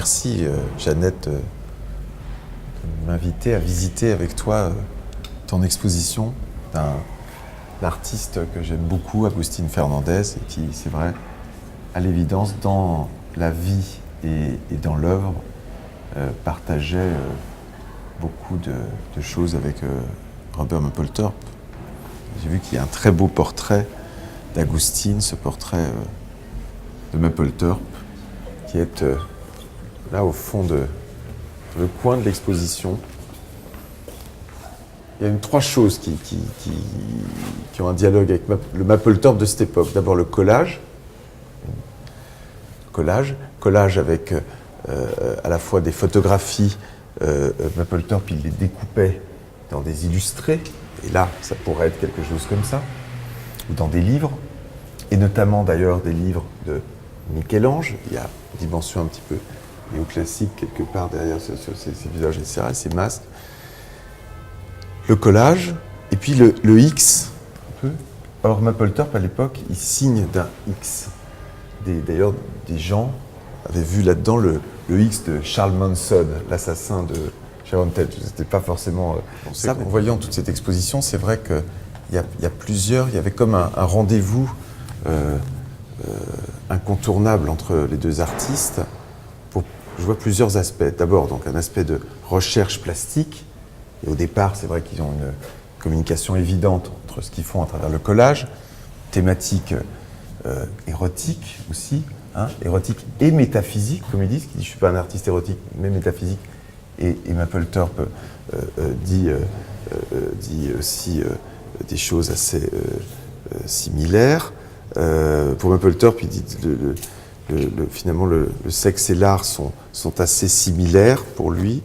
Merci Jeannette de m'inviter à visiter avec toi ton exposition d'un artiste que j'aime beaucoup, Agustín Fernández, et qui, c'est vrai, à l'évidence, dans la vie et dans l'œuvre, partageait beaucoup de choses avec Robert Mapplethorpe. J'ai vu qu'il y a un très beau portrait d'Agustín, ce portrait de Mapplethorpe, qui est là au fond le coin de l'exposition. Il y a trois choses qui ont un dialogue avec le Mapplethorpe de cette époque. D'abord le collage avec à la fois des photographies. Mapplethorpe, il les découpait dans des illustrés, et là, ça pourrait être quelque chose comme ça, ou dans des livres, et notamment d'ailleurs des livres de Michel-Ange. Il y a une dimension un petit peu néoclassique quelque part derrière ces visages, etc., ces masques. Le collage, et puis le X, un peu. Or, Mapplethorpe, à l'époque, il signe d'un X. D'ailleurs, des gens avaient vu là-dedans le X de Charles Manson, l'assassin de Sharon Tate. C'était pas forcément ça. En voyant toute cette exposition, c'est vrai qu'il y a plusieurs, il y avait comme un rendez-vous incontournable entre les deux artistes. Je vois plusieurs aspects. D'abord, donc, un aspect de recherche plastique. Et au départ, c'est vrai qu'ils ont une communication évidente entre ce qu'ils font à travers le collage, thématique érotique aussi, érotique et métaphysique, comme ils disent, qui dit je ne suis pas un artiste érotique, mais métaphysique. Et Mapplethorpe dit aussi des choses assez similaires. Pour Mapplethorpe, il dit finalement le sexe et l'art sont assez similaires pour lui,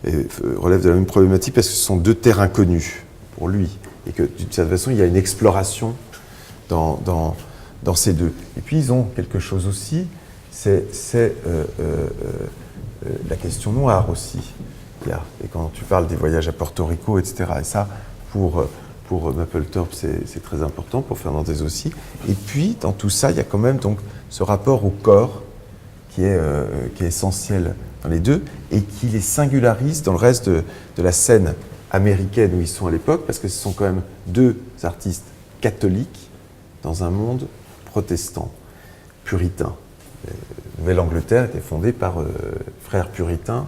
et relèvent de la même problématique parce que ce sont deux terres inconnues pour lui, et que d'une certaine façon, il y a une exploration dans ces deux. Et puis ils ont quelque chose aussi, c'est la question noire aussi. Et quand tu parles des voyages à Porto Rico, etc., et ça, pour Mapplethorpe, c'est très important, pour Fernández aussi. Et puis, dans tout ça, il y a quand même donc ce rapport au corps qui est essentiel dans les deux, et qui les singularise dans le reste de la scène américaine où ils sont à l'époque, parce que ce sont quand même deux artistes catholiques dans un monde protestant, puritain. La Nouvelle-Angleterre était fondée par frères puritains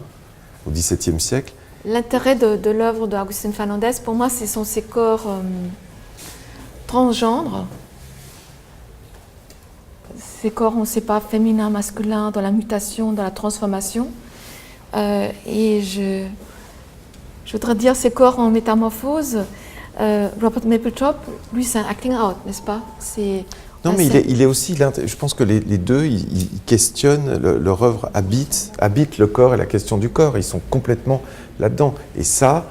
au XVIIe siècle. L'intérêt de l'œuvre d'Agustín Fernández, pour moi, ce sont ces corps transgenres. Ces corps, on ne sait pas, féminin, masculin, dans la mutation, dans la transformation. Et je voudrais dire ces corps en métamorphose. Robert Mapplethorpe, lui, c'est un acting out, n'est-ce pas? Non, mais il est aussi. Je pense que les deux, ils questionnent leur œuvre habite le corps et la question du corps. Ils sont complètement là-dedans. Et ça,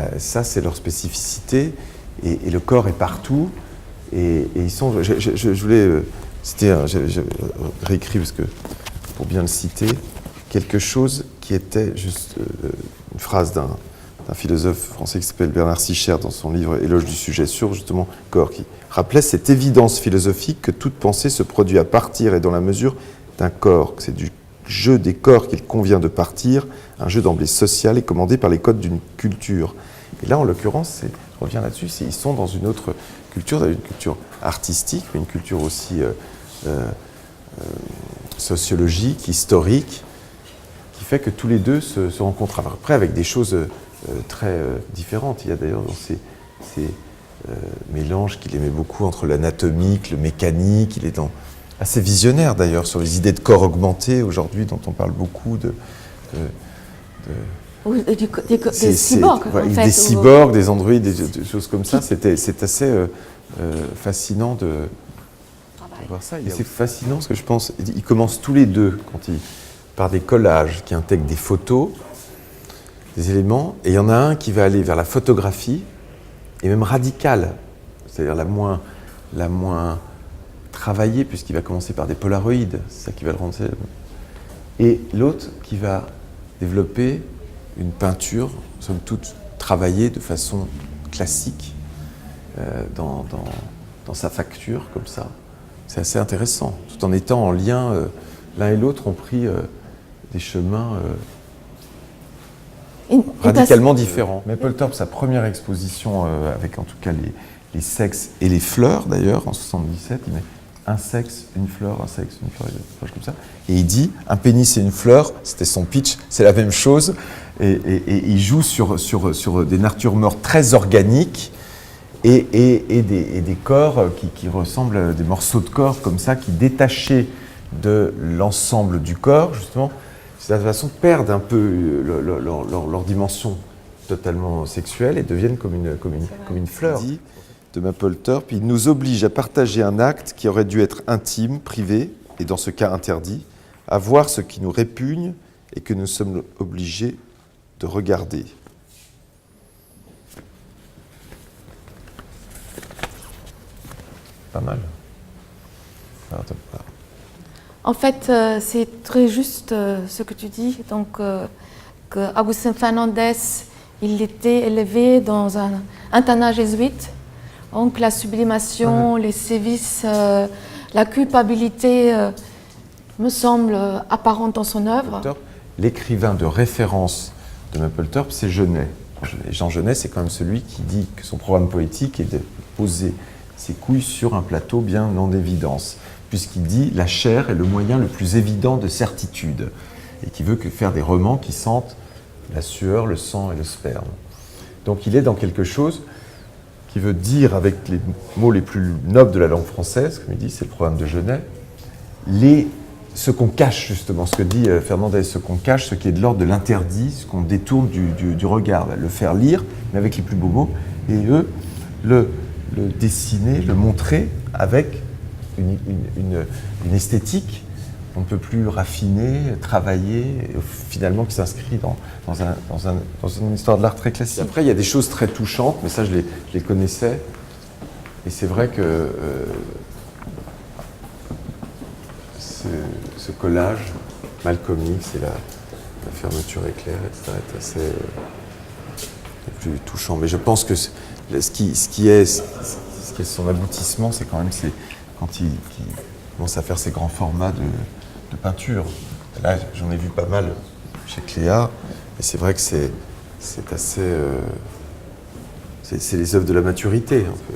c'est leur spécificité. Et le corps est partout. Et ils sont. Je voulais citer, j'ai réécrit parce que pour bien le citer, quelque chose qui était juste une phrase d'un philosophe français qui s'appelle Bernard Sichert dans son livre Éloge du sujet sur justement corps, qui rappelait cette évidence philosophique que toute pensée se produit à partir et dans la mesure d'un corps, que c'est du jeu des corps qu'il convient de partir, un jeu d'emblée social et commandé par les codes d'une culture. Et là, en l'occurrence, je reviens là-dessus, ils sont dans une autre culture, une culture artistique, mais une culture aussi sociologique, historique, qui fait que tous les deux se rencontrent. Après, avec des choses très différentes. Il y a d'ailleurs dans ces mélanges qu'il aimait beaucoup entre l'anatomique, le mécanique. Il est assez visionnaire d'ailleurs sur les idées de corps augmenté aujourd'hui, dont on parle beaucoup des cyborgs, en fait, des cyborgs, des androïdes, des choses comme ça. C'est assez fascinant de voir ça. Et c'est fascinant parce que je pense ils commencent tous les deux par des collages qui intègrent des photos, des éléments, et il y en a un qui va aller vers la photographie, et même radicale, c'est-à-dire la moins travaillée, puisqu'il va commencer par des polaroïdes, c'est ça qui va le rendre célèbre. Et l'autre qui va développer une peinture, somme toute, travaillée de façon classique, dans sa facture, comme ça. C'est assez intéressant, tout en étant en lien, l'un et l'autre ont pris des chemins In- radicalement différents. Mapplethorpe, sa première exposition avec en tout cas les sexes et les fleurs d'ailleurs, en 77, il met un sexe, une fleur, un sexe, une fleur, des choses comme ça. Et il dit, un pénis et une fleur, c'était son pitch, c'est la même chose. Et il joue sur des natures mortes très organiques et des corps qui ressemblent à des morceaux de corps comme ça, qui détachés de l'ensemble du corps, justement, de cette façon perdent un peu leur dimension totalement sexuelle et deviennent comme une fleur. De Mapplethorpe, il nous oblige à partager un acte qui aurait dû être intime, privé, et dans ce cas interdit, à voir ce qui nous répugne et que nous sommes obligés de regarder. Pas mal. En fait, c'est très juste ce que tu dis. Donc, que Agustín Fernández, il était élevé dans un internat jésuite. Donc, la sublimation, les sévices, la culpabilité me semble apparente dans son œuvre. L'écrivain de référence de Mapplethorpe, c'est Genet. Jean Genet, c'est quand même celui qui dit que son programme poétique est de poser ses couilles sur un plateau bien en évidence, puisqu'il dit « la chair est le moyen le plus évident de certitude » et qui veut faire des romans qui sentent la sueur, le sang et le sperme. Donc il est dans quelque chose qui veut dire, avec les mots les plus nobles de la langue française, comme il dit, c'est le programme de Genet, ce qu'on cache justement, ce que dit Fernandez, ce qu'on cache, ce qui est de l'ordre de l'interdit, ce qu'on détourne du regard, le faire lire, mais avec les plus beaux mots, et eux, le dessiner, le montrer avec une esthétique qu'on ne peut plus raffiner, travailler, finalement qui s'inscrit dans une histoire de l'art très classique. Après, il y a des choses très touchantes, mais ça, je les connaissais. Et c'est vrai que ce collage mal comique, c'est la fermeture éclair, etc., est assez plus touchant. Mais je pense que ce qui est son aboutissement, c'est quand même quand il commence à faire ces grands formats de peinture. Là, j'en ai vu pas mal chez Cléa, et c'est vrai que c'est assez... c'est les œuvres de la maturité, un peu.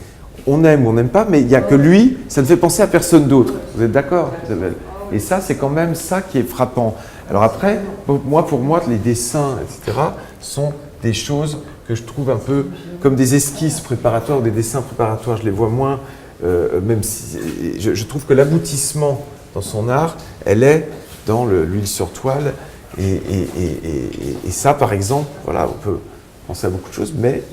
On aime ou on n'aime pas, mais il n'y a que lui, ça ne fait penser à personne d'autre. Vous êtes d'accord, Isabelle? Et ça, c'est quand même ça qui est frappant. Alors après, pour moi, les dessins, etc., sont des choses que je trouve un peu comme des esquisses préparatoires ou des dessins préparatoires. Je les vois moins, même si je trouve que l'aboutissement dans son art, elle est dans l'huile sur toile. Et ça, par exemple, voilà, on peut penser à beaucoup de choses, mais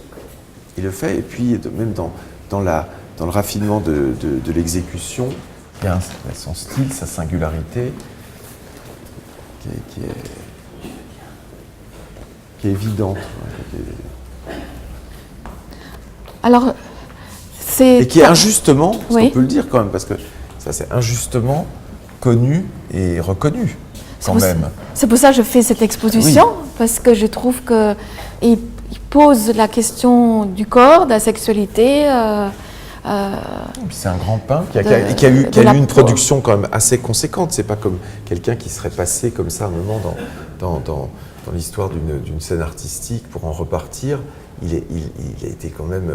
il le fait. Et puis, même dans le raffinement de l'exécution, il y a son style, sa singularité, qui est évidente. Alors, c'est... Et qui est injustement, parce Oui. qu'on peut le dire quand même, parce que ça c'est injustement connu et reconnu quand même. C'est pour ça que je fais cette exposition, parce que je trouve qu'il pose la question du corps, de la sexualité. C'est un grand peintre qui a eu une production quand même assez conséquente. C'est pas comme quelqu'un qui serait passé comme ça un moment dans l'histoire d'une scène artistique pour en repartir. Il a été quand même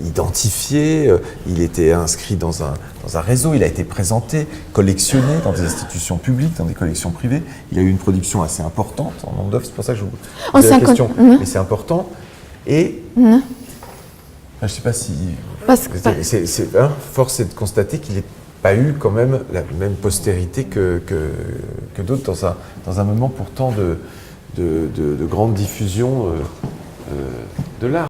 identifié, il était inscrit dans un réseau, il a été présenté, collectionné dans des institutions publiques, dans des collections privées. Il a eu une production assez importante en nombre d'œuvres, c'est pour ça que je vous pose la question. Mais c'est important. Et je ne sais pas si... force est de constater qu'il n'a pas eu quand même la même postérité que d'autres dans un moment pourtant de grande diffusion de l'art.